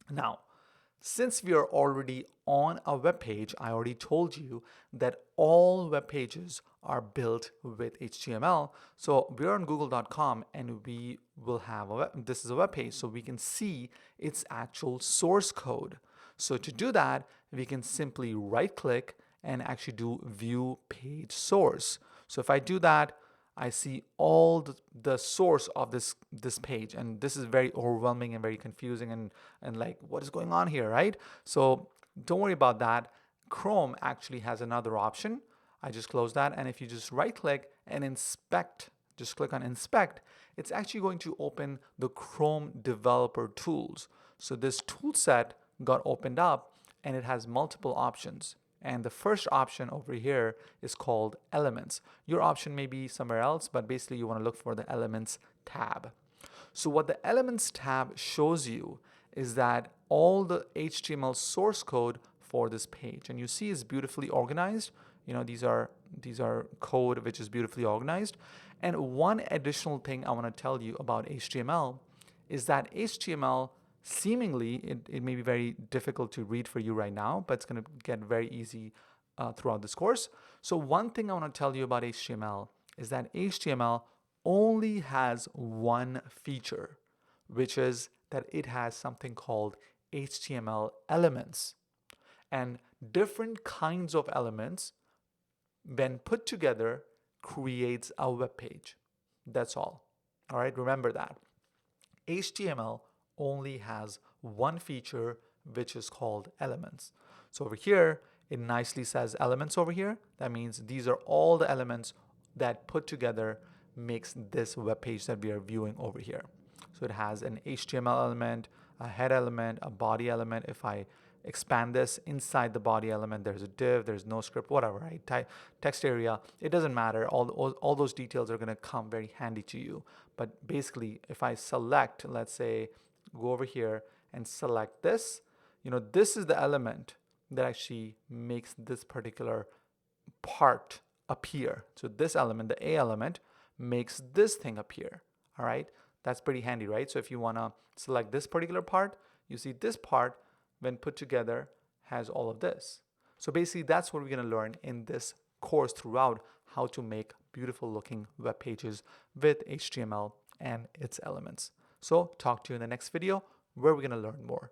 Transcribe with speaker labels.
Speaker 1: Now, since we are already on a web page, I already told you that all web pages are built with HTML. So we're on google.com and we will have this is a web page, so we can see its actual source code. So to do that, we can simply right click and actually do view page source. So if I do that, I see all the source of this page, and this is very overwhelming and very confusing, and like, what is going on here, right? So don't worry about that. Chrome actually has another option. I just close that, and if you just right click and inspect, just click on inspect, it's actually going to open the Chrome developer tools. So this tool set got opened up and it has multiple options. And the first option over here is called Elements. Your option may be somewhere else, but basically you want to look for the Elements tab. So what the Elements tab shows you is that all the HTML source code for this page, and you see is beautifully organized. You know, these are code which is beautifully organized. And one additional thing I want to tell you about HTML is that HTML seemingly, it may be very difficult to read for you right now, but it's going to get very easy throughout this course. So one thing I want to tell you about HTML is that HTML only has one feature, which is that it has something called HTML elements. And different kinds of elements, when put together, creates a web page. That's all. All right, remember that. HTML only has one feature, which is called elements. So over here, it nicely says elements over here. That means these are all the elements that put together makes this web page that we are viewing over here. So it has an HTML element, a head element, a body element. If I expand this inside the body element, there's a div, there's no script, whatever, right? Text area, it doesn't matter. All those details are going to come very handy to you. But basically, if I select, let's say, go over here and select this, you know, this is the element that actually makes this particular part appear. So this element, the A element, makes this thing appear. All right, that's pretty handy, right? So if you want to select this particular part, you see this part, when put together, has all of this. So basically, that's what we're going to learn in this course throughout, how to make beautiful looking web pages with HTML and its elements. So talk to you in the next video where we're going to learn more.